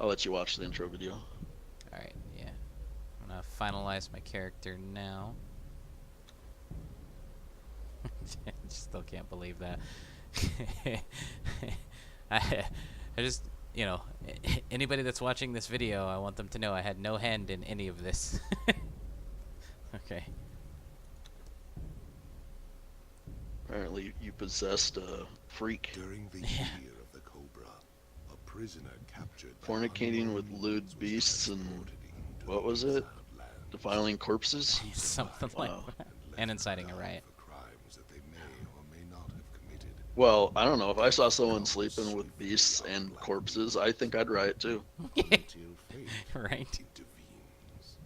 I'll let you watch the intro video. Alright, yeah. I'm gonna finalize my character now. I still can't believe that. I, I just, you know, anybody that's watching this video, I want them to know I had no hand in any of this. Okay. Apparently, you possessed a freak. During the Yeah. year of the Cobra, a prisoner captured by Fornicating with unknown lewd means was beasts and transported into what the was it? exiled lands Defiling corpses? Something like Wow. that. left And to inciting a die riot. for crimes that they may or may not have committed. Well, I don't know. If I saw someone sleeping with beasts and corpses, I think I'd riot too. Until fate Right? intervenes.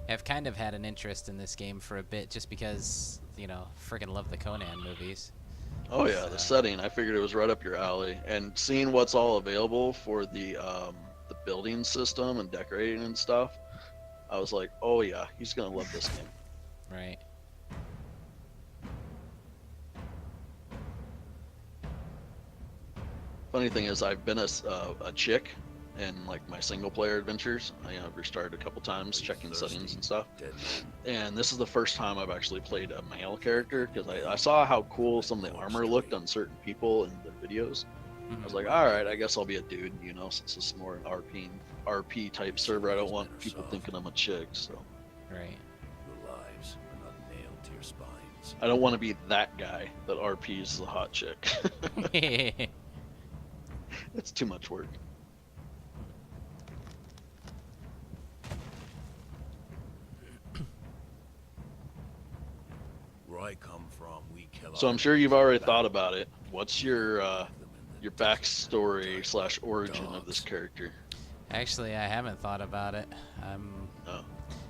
I've kind of had an interest in this game for a bit just because, you know, friggin' love the Conan movies. Oh yeah, the setting. I figured it was right up your alley. And seeing what's all available for the building system and decorating and stuff, I was like, oh yeah, he's gonna love this game. Right. Funny thing is, I've been a chick in like my single player adventures. I restarted a couple times, checking settings and stuff. And this is the first time I've actually played a male character because I saw how cool some of the armor looked on certain people in the videos. I was like, all right, I guess I'll be a dude, you know, since it's more an RP type server. I don't want people thinking I'm a chick, so Right. Your lives are not nailed to your spines. I don't want to be that guy that RPs the hot chick. It's too much work. Where I come from, we kill. So I'm sure you've already thought about it. What's your backstory / origin of this character? Actually, I haven't thought about it. No.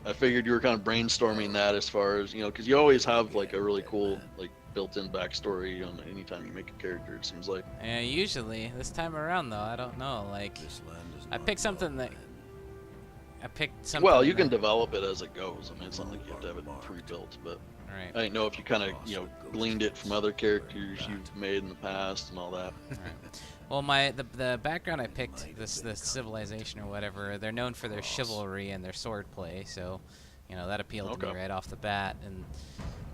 I figured you were kind of brainstorming that as far as, you know, because you always have like a really cool like built-in backstory on anytime you make a character, it seems like. Usually, this time around though, I don't know. Like, This land is I not picked something our that land. I picked something. Well, you can that- develop it as it goes. I mean, it's not like you have to have it pre-built, but Right. I didn't know if you kind of, you know, gleaned it from other characters you've made in the past and all that. Right. Well, the background I picked, this civilization or whatever, they're known for their chivalry and their swordplay, so you know that appealed to me Okay. right off the bat. And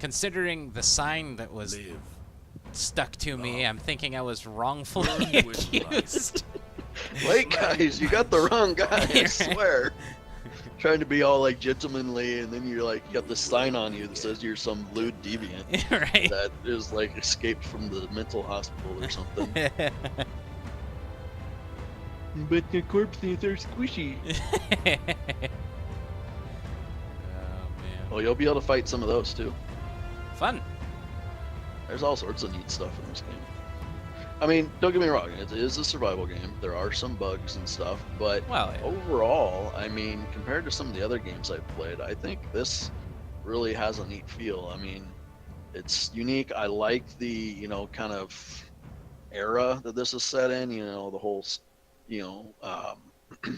considering the sign that was Live. stuck to me, I'm thinking I was wrongfully Burn with accused. Wait, guys, you got the wrong guy, I Right. swear. Trying to be all like gentlemanly, and then you're like, you got this sign on you that says you're some lewd deviant Right. that is like escaped from the mental hospital or something. But the corpses are squishy. Oh man. Well, you'll be able to fight some of those too. Fun. There's all sorts of neat stuff in this game. I mean, don't get me wrong, it is a survival game. There are some bugs and stuff, but Well, yeah. overall, I mean, compared to some of the other games I've played, I think this really has a neat feel. I mean, it's unique. I like the, you know, kind of era that this is set in, you know, the whole, you know,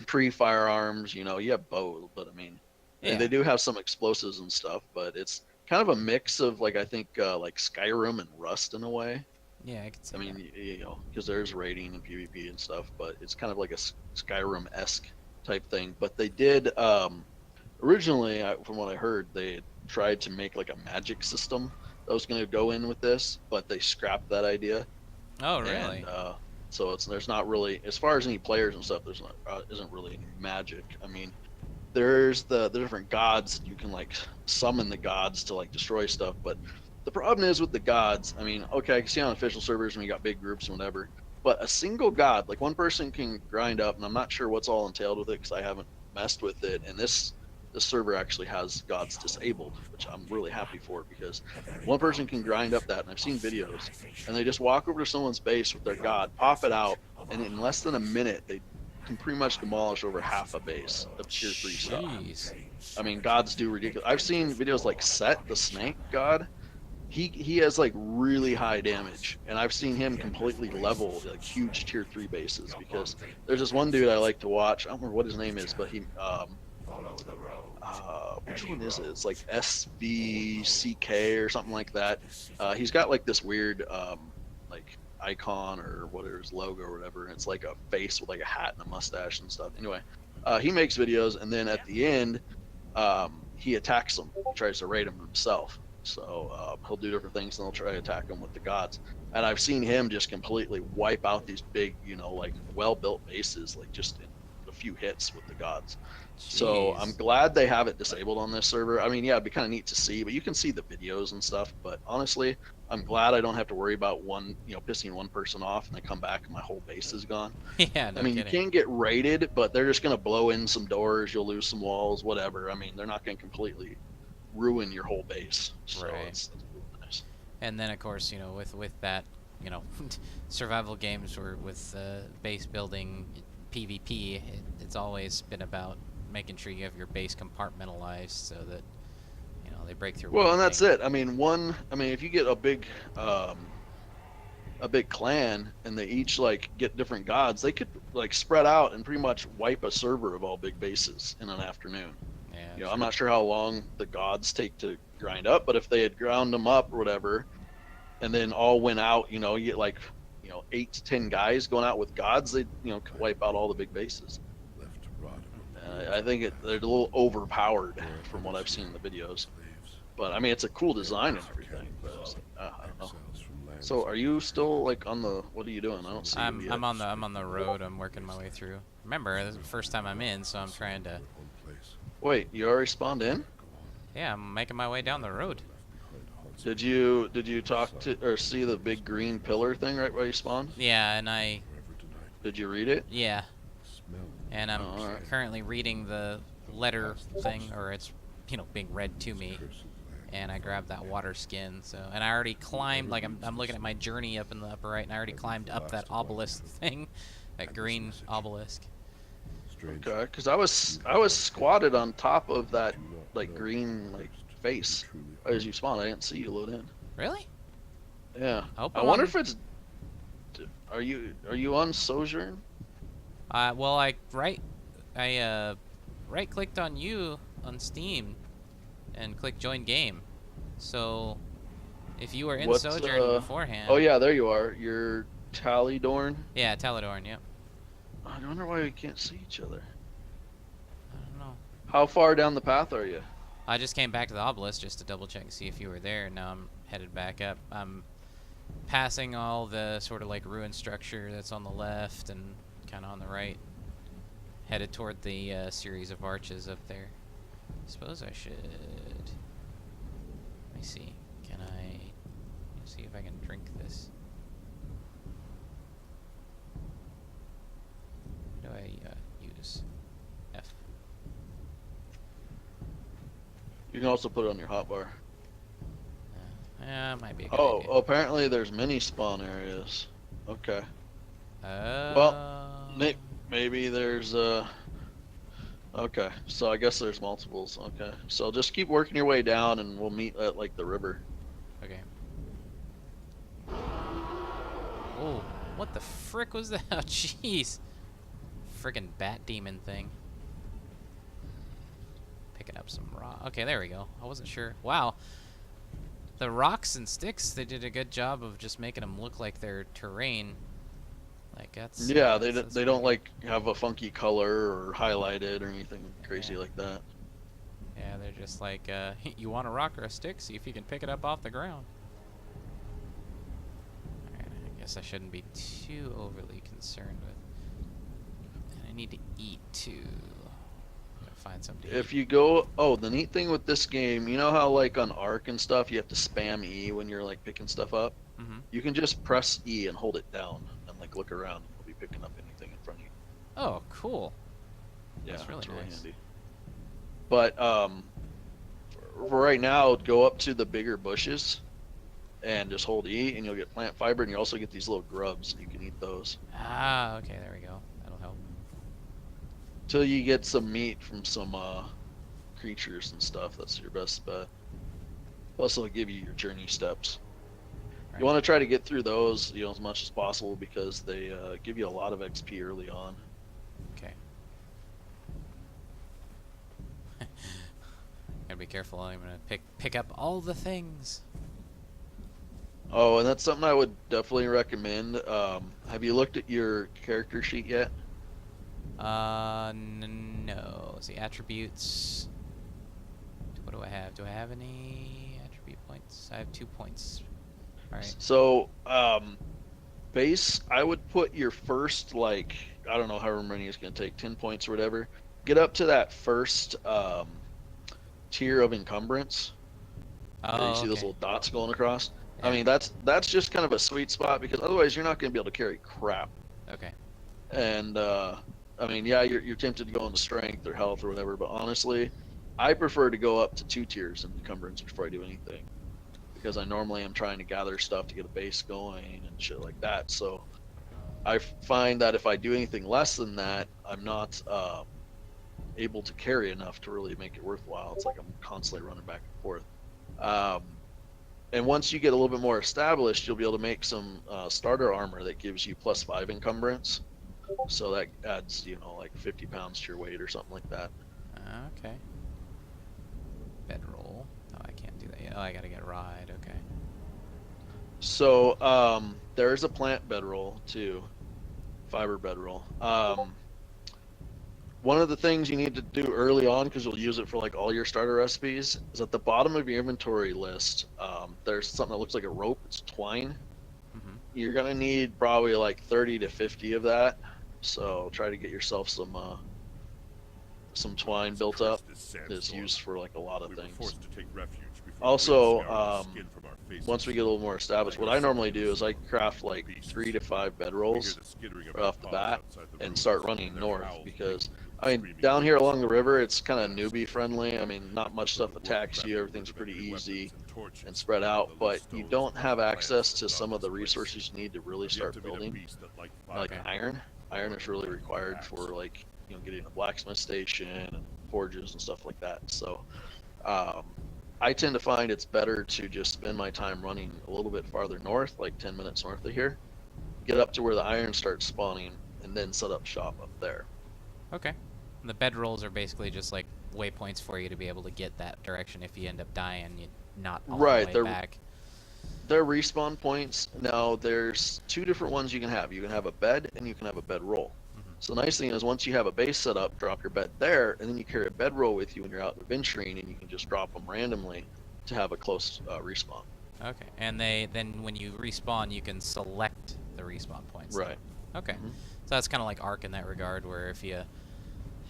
pre-firearms, you know, you have bows, but I mean, Yeah. they do have some explosives and stuff, but it's kind of a mix of like, I think, like Skyrim and Rust in a way. Yeah, I could see I mean, you know, because there's raiding and PvP and stuff, but it's kind of like a Skyrim-esque type thing. But they did, originally, from what I heard, they tried to make like a magic system that was going to go in with this, but they scrapped that idea. that. Oh, really? And so there's not really, as far as any players and stuff, there's not isn't really any magic. I mean, there's the different gods. You can like summon the gods to like destroy stuff, but the problem is with the gods. I mean, okay, I can see on official servers when you got big groups and whatever, but a single god, like one person can grind up, and I'm not sure what's all entailed with it because I haven't messed with it. And this server actually has gods disabled, which I'm really happy for because one person can grind up that, and I've seen videos, and they just walk over to someone's base with their god, pop it out, and in less than a minute they can pretty much demolish over half a base of tier 3 stuff. Jeez. I mean, gods do ridiculous. I've seen videos like Set, the snake god. He has like really high damage, and I've seen him completely level like huge tier 3 bases because there's this one dude I like to watch. I don't remember what his name is, but he which one is it? It's like SVCK or something like that. He's got like this weird like icon or whatever his logo or whatever, and it's like a face with like a hat and a mustache and stuff. Anyway, he makes videos, and then at the end, he attacks them. He tries to raid them himself. So he'll do different things, and he'll try to attack them with the gods. And I've seen him just completely wipe out these big, like well-built bases, like just in a few hits with the gods. So Jeez. I'm glad they have it disabled on this server. I mean, yeah, it'd be kind of neat to see, but you can see the videos and stuff. But honestly, I'm glad I don't have to worry about pissing one person off and they come back and my whole base is gone. Yeah, no I mean, kidding. you can get raided, but they're just going to blow in some doors. You'll lose some walls, whatever. I mean, they're not going to completely ruin your whole base. So Right. it's really nice. And then of course, with that, survival games or with base building PvP, it's always been about making sure you have your base compartmentalized so that they break through. Well, one and that's thing. it. I mean, if you get a big clan and they each like get different gods, they could like spread out and pretty much wipe a server of all big bases in an afternoon. Yeah. I'm not sure how long the gods take to grind up, but if they had ground them up or whatever, and then all went out, you get like 8 to 10 guys going out with gods, they could wipe out all the big bases. Left to rot in a I think they're a little overpowered from what I've seen in the videos. slaves. But I mean, it's a cool design and everything. But it's like, I don't know. Exiles from lands So, are you still like on the? What are you doing? I don't see you yet. I'm on the road. I'm working my way through. Remember, this is the first time I'm in, so I'm trying to. their own place. Wait, you already spawned in? Go on. Yeah, I'm making my way down the road. Left behind haunts Did you talk to or see the big green pillar thing right where you spawned? Yeah, and forever tonight. Did you read it? yeah, Smell. and I'm Oh, alright. currently reading the letter thing, or it's being read to me. Cursed land. And I grabbed that water skin, and I already climbed, like I'm looking at my journey up in the upper right, and I already climbed up that obelisk thing, that green obelisk. Strange. Okay, because I was squatted on top of that Do not like know green the like first. face Truly as you spawned. I didn't see you load in. Really? Yeah. I hope I I'm wonder on- if it's. Are you on Sojourn? Well, I right-clicked on you on Steam, and clicked join game. So, if you were in What's, Sojourn beforehand. Oh yeah, there you are. You're Talydorn. Yeah, Taladorn. Yep. I wonder why we can't see each other. I don't know. How far down the path are you? I just came back to the obelisk just to double check and see if you were there. Now I'm headed back up. I'm passing all the sort of like ruined structure that's on the left and kind of on the right. Headed toward the series of arches up there. Suppose I should. Let me see. Can I see if I can drink this? What do I use? F. You can also put it on your hotbar. Yeah, might be a good Oh, idea. apparently there's mini spawn areas. Okay. Well, Maybe there's Okay, so I guess there's multiples. Okay, so just keep working your way down, and we'll meet at like the river. Okay. Oh, what the frick was that? Oh, jeez. Friggin' bat demon thing. Picking up some rock. Okay, there we go. I wasn't sure. Wow. The rocks and sticks, they did a good job of just making them look like they're terrain. Like that's. Yeah, that's they don't like have a funky color or highlighted or anything crazy Yeah. like that. Yeah, they're just like, you want a rock or a stick? See if you can pick it up off the ground. Alright, I guess I shouldn't be too overly concerned with. And I need to eat too. Gotta find something to If eat. you go, the neat thing with this game, you know how like on Ark and stuff, you have to spam E when you're like picking stuff up. Mm-hmm. You can just press E and hold it down and like look around. You'll be picking up anything in front of you. Oh, cool. Yeah, That's really it's really nice. handy. But for right now, go up to the bigger bushes and just hold E, and you'll get plant fiber, and you also get these little grubs. You can eat those Ah, okay, there we go. That'll help. till you get some meat from some creatures and stuff. That's your best bet. Plus, it'll give you your journey steps. Right. You want to try to get through those, as much as possible because they give you a lot of XP early on. Okay. careful. I'm gonna pick up all the things. Oh, and that's something I would definitely recommend. Have you looked at your character sheet yet? No. See, attributes. What do I have? Do I have any attribute points? I have 2 points. All right. So, base, I would put your first, like, I don't know however many it's going to take, 10 points or whatever. Get up to that first tier of encumbrance. Where you Oh, see those okay. little dots going across. Yeah. I mean, that's just kind of a sweet spot because otherwise you're not going to be able to carry crap. Okay. And I mean, yeah, you're tempted to go into strength or health or whatever, but honestly, I prefer to go up to 2 tiers in encumbrance before I do anything, because I normally am trying to gather stuff to get a base going and shit like that. So I find that if I do anything less than that, I'm not able to carry enough to really make it worthwhile. It's like I'm constantly running back and forth. And once you get a little bit more established, you'll be able to make some starter armor that gives you +5 encumbrance. So that adds, like 50 pounds to your weight or something like that. Okay. Bedroll. Oh, I can't do that yet. Oh, I gotta get ride. Okay. So there is a plant bedroll too, fiber bedroll. One of the things you need to do early on, because you'll use it for like all your starter recipes, is at the bottom of your inventory list, there's something that looks like a rope. It's twine. Mm-hmm. You're gonna need probably like 30 to 50 of that. So try to get yourself some twine built up. That's used for like a lot of things. Also, once we get a little more established, what I normally do is I craft like 3 to 5 bedrolls right off the bat and start running north, because I mean, down here along the river, it's kind of newbie friendly. I mean, not much stuff attacks you. Everything's pretty easy and spread out, but you don't have access to some of the resources you need to really start building, like iron. Iron is really required for like, getting a blacksmith station and forges and stuff like that. So, I tend to find it's better to just spend my time running a little bit farther north, like 10 minutes north of here, get up to where the iron starts spawning, and then set up shop up there. Okay. And the bedrolls are basically just like waypoints for you to be able to get that direction if you end up dying. You're not all Right, the way back. They're respawn points. Now, there's 2 different ones you can have. You can have a bed and you can have a bedroll. So the nice thing is, once you have a base set up, drop your bed there, and then you carry a bedroll with you when you're out adventuring, and you can just drop them randomly to have a close respawn. Okay. And then when you respawn, you can select the respawn points. Right. Then. Okay. So that's kind of like Ark in that regard, where if you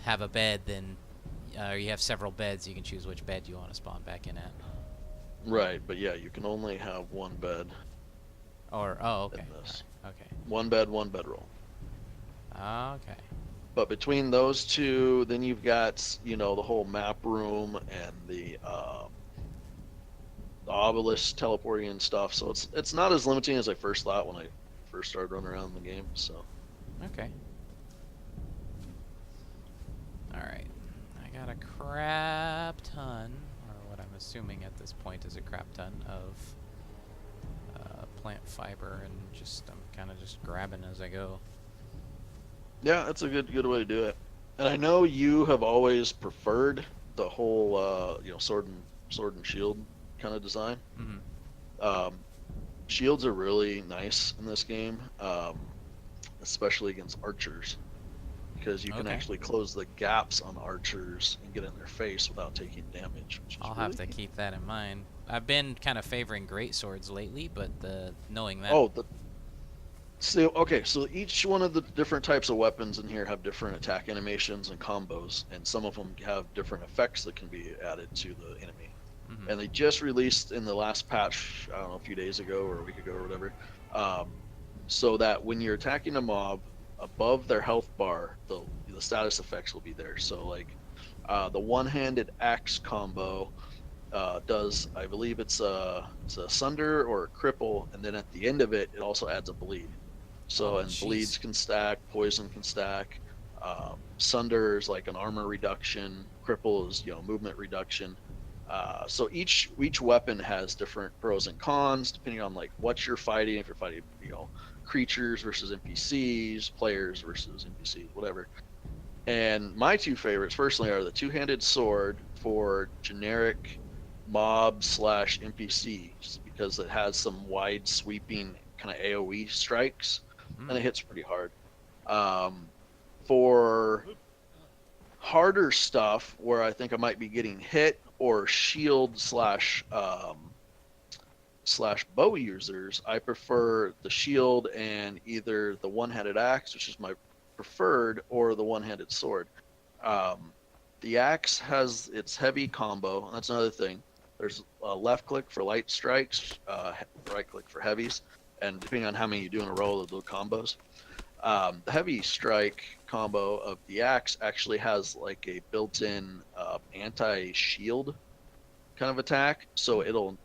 have a bed, then you have several beds, you can choose which bed you want to spawn back in at. Right, but yeah, you can only have 1 bed. Okay. Okay. 1 bed, 1 bedroll. Okay. But between those 2, then you've got, the whole map room and the obelisk teleporting and stuff. So it's not as limiting as I first thought when I first started running around the game. So. Okay. All right. I got a crap ton, or what I'm assuming at this point is a crap ton of plant fiber, and I'm kind of just grabbing as I go. Yeah, that's a good way to do it. And I know you have always preferred the whole sword and shield kind of design. Mm-hmm. Shields are really nice in this game, especially against archers, because you can actually close the gaps on archers and get in their face without taking damage. I'll have to keep that in mind. I've been kind of favoring great swords lately, but knowing that. So each one of the different types of weapons in here have different attack animations and combos, and some of them have different effects that can be added to the enemy. Mm-hmm. And they just released in the last patch, I don't know, a few days ago or a week ago or whatever, so that when you're attacking a mob, above their health bar, the status effects will be there. So like the one-handed axe combo does, I believe it's a sunder or a cripple, and then at the end of it, it also adds a bleed. So bleeds can stack, poison can stack. Sunder is like an armor reduction. Cripple is movement reduction. So each weapon has different pros and cons depending on like what you're fighting. If you're fighting creatures versus NPCs, players versus NPCs, whatever. And my 2 favorites personally are the 2-handed sword for generic mob slash NPCs because it has some wide sweeping kind of AoE strikes, and it hits pretty hard. For harder stuff where I think I might be getting hit, or shield slash bow users, I prefer the shield and either the one-handed axe, which is my preferred, or the one-handed sword. The axe has its heavy combo, and that's another thing. There's a left click for light strikes, right click for heavies, and depending on how many you do in a row, they'll do combos. The heavy strike combo of the axe actually has like a built-in anti-shield kind of attack, so it'll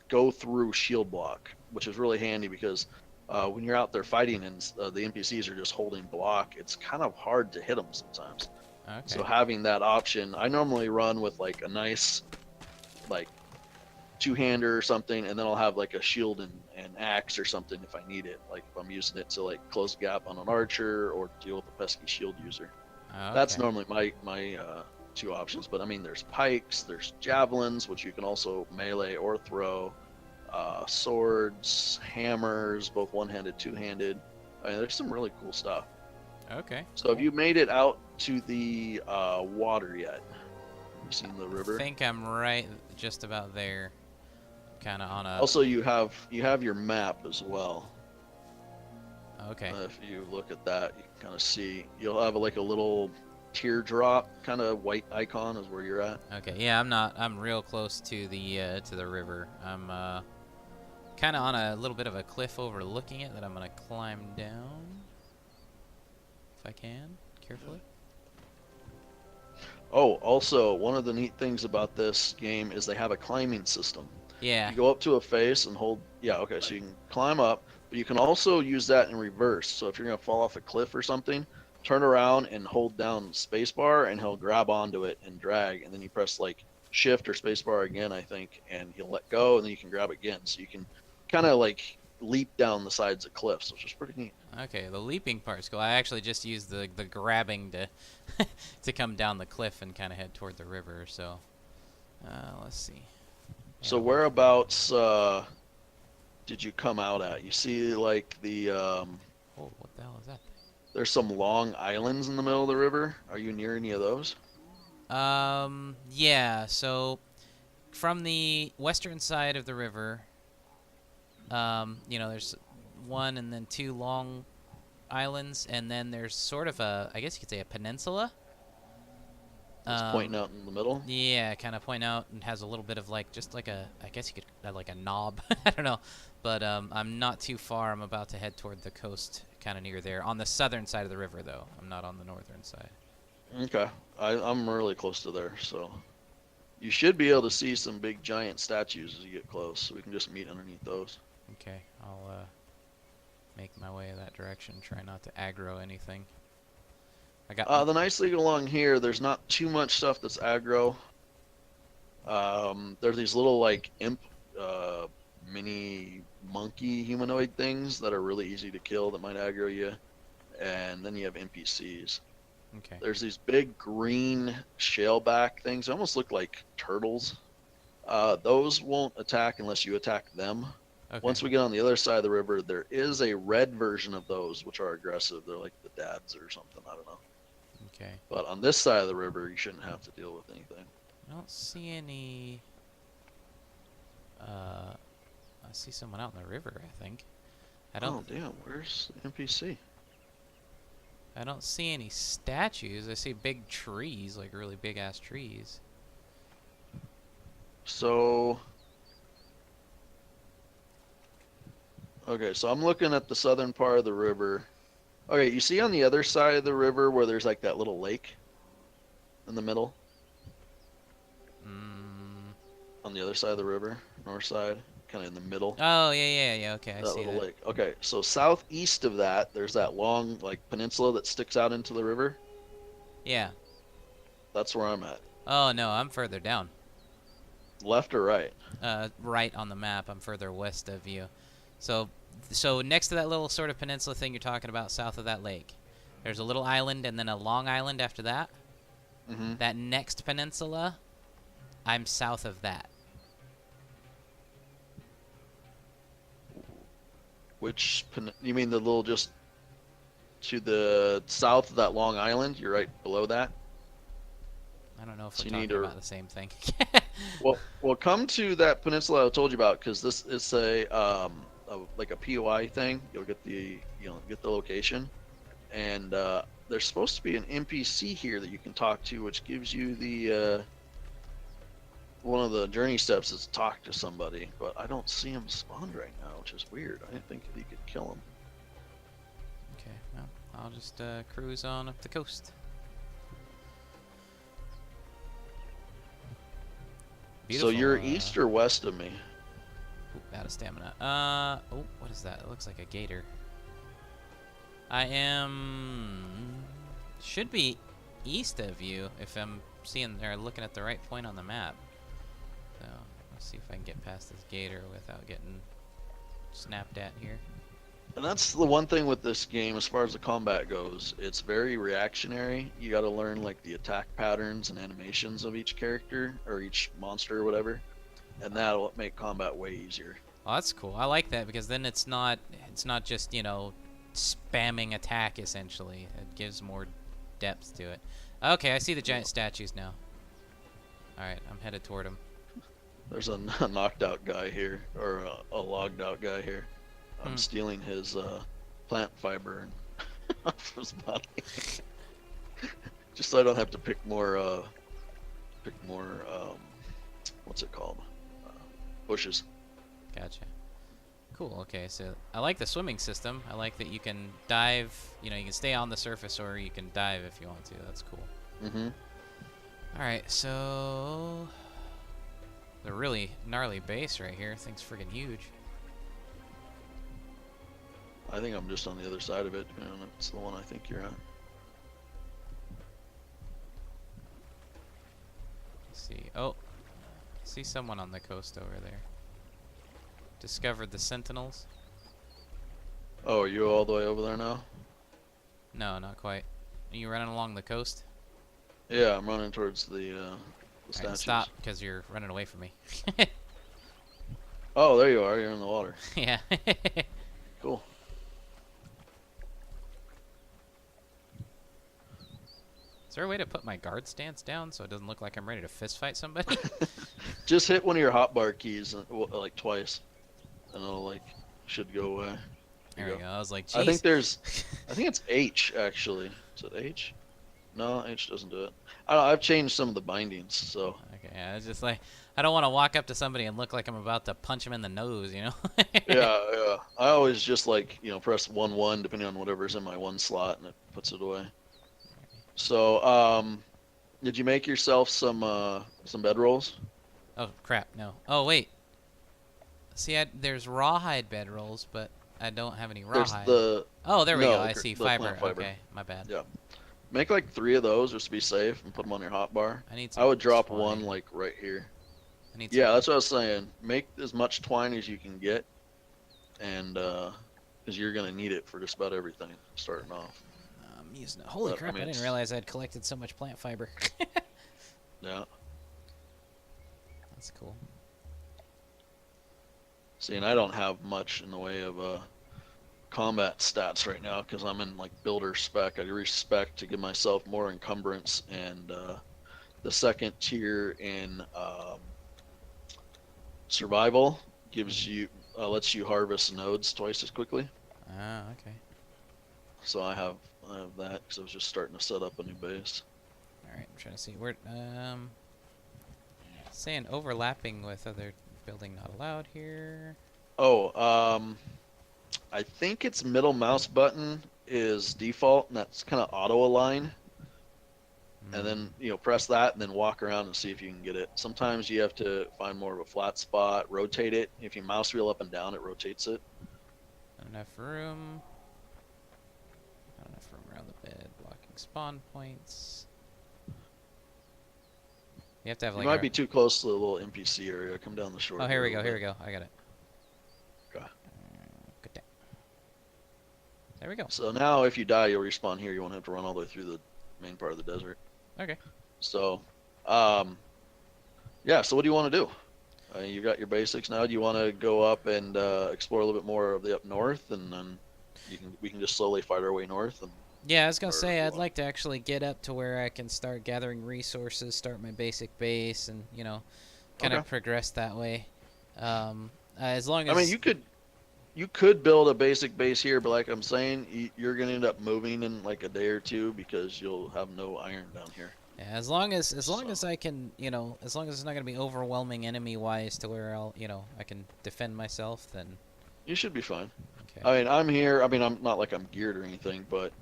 go through shield block, which is really handy because when you're out there fighting and the NPCs are just holding block, it's kind of hard to hit them sometimes. Okay. So having that option, I normally run with like a nice like two-hander or something, and then I'll have like a shield and axe or something if I need it, like if I'm using it to like close the gap on an archer or deal with a pesky shield user. Okay. That's normally my two options, but I mean there's pikes, there's javelins, which you can also melee or throw, swords, hammers, both one-handed, two-handed. I mean, there's some really cool stuff. Okay. So have you made it out to the water yet? You seen the river? I think I'm right just about there. Kind of on a... Also, you have your map as well. Okay. If you look at that, you can kind of see. You'll have like a little teardrop kind of white icon is where you're at. Okay. Yeah, I'm real close to the river. I'm kind of on a little bit of a cliff overlooking it that I'm gonna climb down. If I can, carefully. Oh, also, one of the neat things about this game is they have a climbing system. Yeah. You go up to a face and hold, yeah, okay, so you can climb up, but you can also use that in reverse. So if you're going to fall off a cliff or something, turn around and hold down spacebar, and he'll grab onto it and drag, and then you press like shift or spacebar again, I think, and he'll let go, and then you can grab again. So you can kind of like leap down the sides of cliffs, which is pretty neat. Okay, the leaping part's cool. I actually just used the grabbing to to come down the cliff and kind of head toward the river. So let's see. So whereabouts did you come out at? You see like the Oh, what the hell is that thing? there's some long islands in the middle of the river. Are you near any of those? Yeah. So from the western side of the river, there's one and then two long islands, and then there's sort of a, I guess you could say, a peninsula. It's pointing out in the middle. Yeah, kind of point out, and has a little bit of like, just like a, I guess you could, like a knob. I don't know, but I'm not too far. I'm about to head toward the coast, kind of near there, on the southern side of the river, though. I'm not on the northern side. Okay, I'm really close to there, so you should be able to see some big giant statues as you get close. So we can just meet underneath those. Okay, I'll make my way that direction. Try not to aggro anything. I got The nice thing along here, there's not too much stuff that's aggro. There's these little like imp, mini monkey humanoid things that are really easy to kill that might aggro you, and then you have NPCs. Okay. There's these big green shaleback things. They almost look like turtles. Those won't attack unless you attack them. Okay. Once we get on the other side of the river, there is a red version of those, which are aggressive. They're like the dads or something. I don't know. Okay. But on this side of the river, you shouldn't have to deal with anything. I don't see any. I see someone out in the river, I think. I don't. Oh damn! Where's the NPC? I don't see any statues. I see big trees, like really big ass trees. So. Okay, so I'm looking at the southern part of the river. Okay, you see on the other side of the river where there's like that little lake in the middle? On the other side of the river, north side, kind of in the middle. Oh, yeah. Okay, I That see little that. lake. Okay, so southeast of that, there's that long like peninsula that sticks out into the river. Yeah. That's where I'm at. Oh no, I'm further down. Left or right? Right on the map. I'm further west of you. So next to that little sort of peninsula thing you're talking about, south of that lake, there's a little island and then a long island after that. Mm-hmm. That next peninsula, I'm south of that. You mean the little just to the south of that Long Island? You're right below that. I don't know if So we're you need talking to about the same thing. well come to that peninsula I told you about, because this is like a POI thing. You'll get the location, and there's supposed to be an NPC here that you can talk to, which gives you the one of the journey steps is talk to somebody, but I don't see him spawned right now, which is weird. I didn't think that you could kill him. Okay, well, I'll just cruise on up the coast. Beautiful, So you're east or west of me? Ooh, out of stamina. Oh, what is that? It looks like a gator. I am... should be east of you if I'm seeing or looking at the right point on the map. So, let's see if I can get past this gator without getting snapped at here. And that's the one thing with this game, as far as the combat goes. It's very reactionary. You got to learn like the attack patterns and animations of each character or each monster or whatever, and that'll make combat way easier. Oh, that's cool. I like that because then it's not just, you know, spamming attack essentially. It gives more depth to it. Okay, I see the giant statues now. All right, I'm headed toward them. There's a knocked out guy here, or a logged out guy here. I'm stealing his plant fiber off his body, just so I don't have to pick more. What's it called? Bushes. Gotcha. Cool. Okay, so I like the swimming system. I like that you can dive. You know, you can stay on the surface or you can dive if you want to. That's cool. Mm-hmm. All right, so the really gnarly base right here. Thing's friggin' huge. I think I'm just on the other side of it, depending on if it's the one I think you're on. Let's see. Oh, I see someone on the coast over there. Discovered the sentinels. Oh, are you all the way over there now? No, not quite. Are you running along the coast? Yeah, I'm running towards the statues. Alright, stop, because you're running away from me. Oh, there you are. You're in the water. Yeah. Cool. Is there a way to put my guard stance down so it doesn't look like I'm ready to fist fight somebody? Just hit one of your hotbar keys like twice, and it'll like should go away. There we go. I was like, geez. I think it's H actually. Is it H? No, H doesn't do it. I don't know, I've changed some of the bindings, so. Okay, yeah, it's just like, I don't want to walk up to somebody and look like I'm about to punch him in the nose, you know? Yeah. I always just like, press 1-1 depending on whatever's in my one slot, and it puts it away. So, did you make yourself some bedrolls? Oh, crap, no. Oh, wait. See, there's rawhide bedrolls, but I don't have any rawhide. Oh, there we go. I see fiber. Okay, my bad. Yeah. Make like 3 of those just to be safe and put them on your hotbar. I would drop twine. one like right here. Yeah, that's what I was saying. Make as much twine as you can get, and because you're gonna need it for just about everything starting off. I'm using it. Holy crap! I didn't realize I'd collected so much plant fiber. Yeah. That's cool. See, and I don't have much in the way of combat stats right now because I'm in like builder spec. I respec to give myself more encumbrance, and the second tier in survival gives you lets you harvest nodes twice as quickly. Ah, okay. So I have that because I was just starting to set up a new base. All right, I'm trying to see where saying overlapping with other building not allowed here. Oh, I think its middle mouse button is default, and that's kind of auto align. And then press that, and then walk around and see if you can get it. Sometimes you have to find more of a flat spot, rotate it. If you mouse wheel up and down, it rotates it. Not enough room. Not enough room around the bed. Blocking spawn points. You have to have like. You might be too close to the little NPC area. Come down the shore. Oh, here we go. Here we go. I got it. Okay. Good day. There we go. So now, if you die, you'll respawn here. You won't have to run all the way through the main part of the desert. Okay. So, um, yeah. So what do you want to do? You got your basics now. Do you want to go up and explore a little bit more of the up north, and then we can just slowly fight our way north? And Yeah, I was gonna or say you I'd want? like to actually get up to where I can start gathering resources, start my basic base, and kind Okay. of progress that way. As long I mean, as you could build a basic base here, but like I'm saying, you're gonna end up moving in like a day or two because you'll have no iron down here. yeah, as long as So I can, as long as it's not gonna be overwhelming enemy wise to where I can defend myself, then you should be fine. okay. I mean, I'm here. I mean, I'm not like I'm geared or anything, but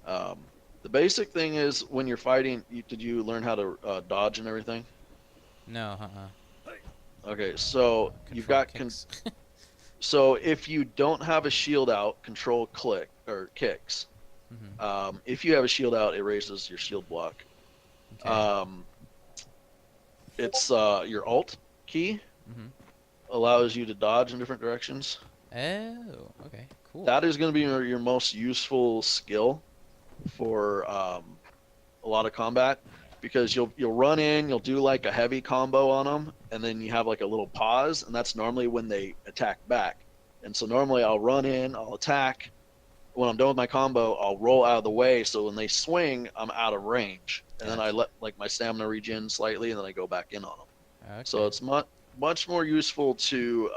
um, the basic thing is when you're fighting, did you learn how to dodge and everything? No, Okay, so you've control got kicks. so if you don't have a shield out, control click or kicks. Hmm. If you have a shield out, it raises your shield block. Okay. Um, it's your alt key Hmm. allows you to dodge in different directions. Oh, okay, cool. That is going to be your most useful skill for a lot of combat because you'll run in, you'll do like a heavy combo on them, and then you have like a little pause, and that's normally when they attack back. And so normally I'll run in, I'll attack. When I'm done with my combo, I'll roll out of the way so when they swing, I'm out of range, and then I Gotcha. let like my stamina regen slightly, and then I go back in on them. So Okay. it's much more useful to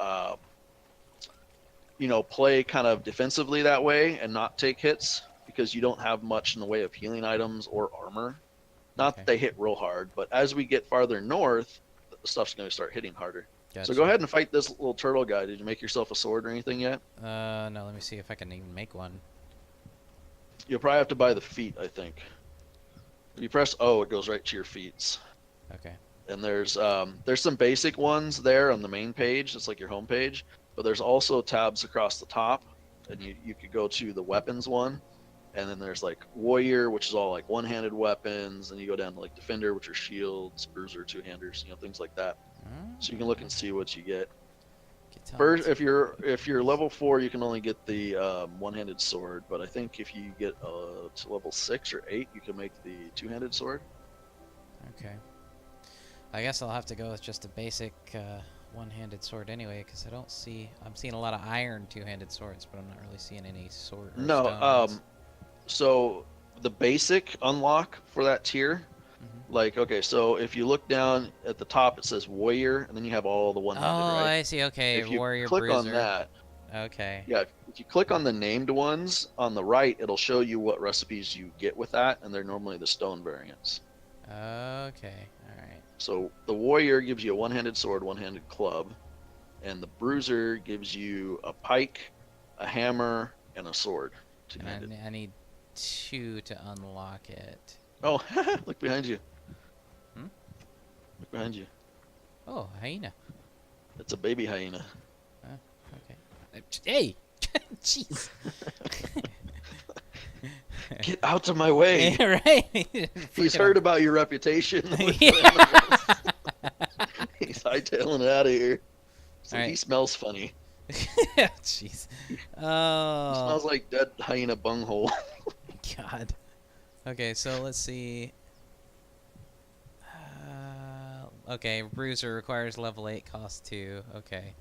play kind of defensively that way and not take hits because you don't have much in the way of healing items or armor. Not that Okay. they hit real hard, but as we get farther north, the stuff's going to start hitting harder. So go Gotcha. ahead and fight this little turtle guy. Did you make yourself a sword or anything yet? No, let me see if I can even make one. You'll probably have to buy the feet, I think. If you press O, it goes right to your feet. Okay. And there's some basic ones there on the main page. It's like your home page, but there's also tabs across the top, and you could go to the weapons one, and then there's like warrior, which is all like one-handed weapons, and you go down to like defender, which are shields, bruiser, two-handers, things like that. So you can look and see what you get. First, if you're level 4, you can only get the one-handed sword, but I think if you get to level 6 or 8, you can make the two-handed sword. Okay. I guess I'll have to go with just a basic one-handed sword anyway, because I'm seeing a lot of iron two-handed swords, but I'm not really seeing any sword or No, stones. so the basic unlock for that tier, Hmm. like, okay, so if you look down at the top, it says warrior, and then you have all the Oh, one-handed, right? I see. Okay, If you warrior click on bruiser. that, Okay. yeah, if you click on the named ones on the right, it'll show you what recipes you get with that, and they're normally the stone variants. Okay. All right. So the warrior gives you a one-handed sword, one-handed club, and the bruiser gives you a pike, a hammer, and a sword, And I, two-handed. I need 2 to unlock it. Oh, look behind you. Hmm? Look behind you. Oh, hyena. It's a baby hyena. Okay. Hey! Jeez. Get out of my way. Yeah, right? He's Freaking heard about your reputation with Yeah. animals. He's hightailing it out of here. So he Alright. smells funny. Jeez. He Oh, smells like dead hyena bunghole. God. Okay, so let's see. Okay, Bruiser requires level 8, cost 2. Okay.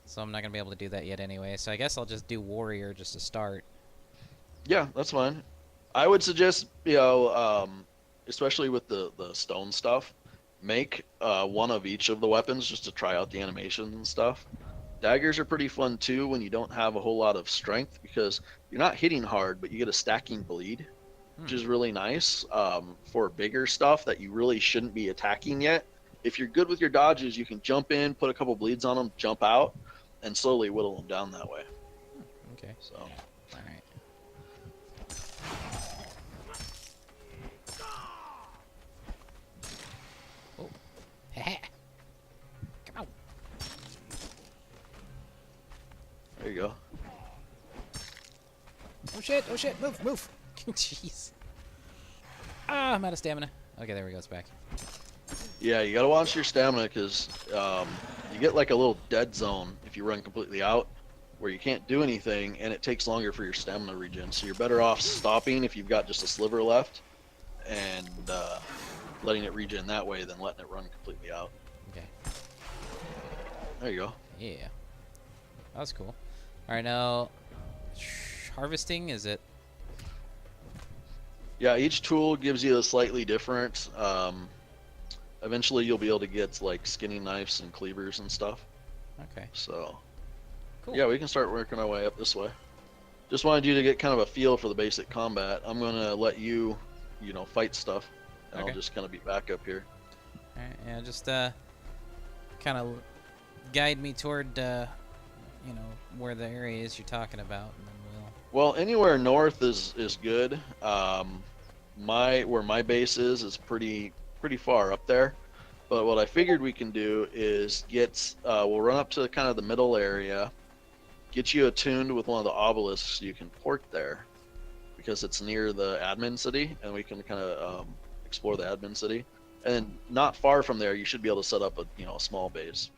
So I'm not going to be able to do that yet anyway. So I guess I'll just do Warrior just to start. Yeah, that's fine. I would suggest, especially with the stone stuff, make one of each of the weapons just to try out the animations and stuff. Daggers are pretty fun too when you don't have a whole lot of strength because you're not hitting hard, but you get a stacking bleed, which is really nice for bigger stuff that you really shouldn't be attacking yet. If you're good with your dodges, you can jump in, put a couple bleeds on them, jump out, and slowly whittle them down that way. Okay. So Alright. Oh. Come on. there you go. Oh shit, move. Jeez. Ah, I'm out of stamina. Okay, there we go, it's back. Yeah, you gotta watch your stamina because you get like a little dead zone if you run completely out, where you can't do anything, and it takes longer for your stamina regen. So you're better off stopping if you've got just a sliver left, and letting it regen that way than letting it run completely out. Okay. There you go. Yeah. That's cool. All right, now harvesting, is it? Yeah, each tool gives you a slightly different. Eventually, you'll be able to get like skinning knives and cleavers and stuff. Okay. So, Cool. yeah, we can start working our way up this way. Just wanted you to get kind of a feel for the basic combat. I'm gonna let you, fight stuff, and Okay. I'll just kind of be back up here. All right, yeah, just kind of guide me toward where the area is you're talking about, and then Well, anywhere north is good. Where my base is pretty far up there. But what I figured we can do is we'll run up to kind of the middle area, get you attuned with one of the obelisks you can port there, because it's near the admin city, and we can kind of explore the admin city. And then not far from there, you should be able to set up a small base.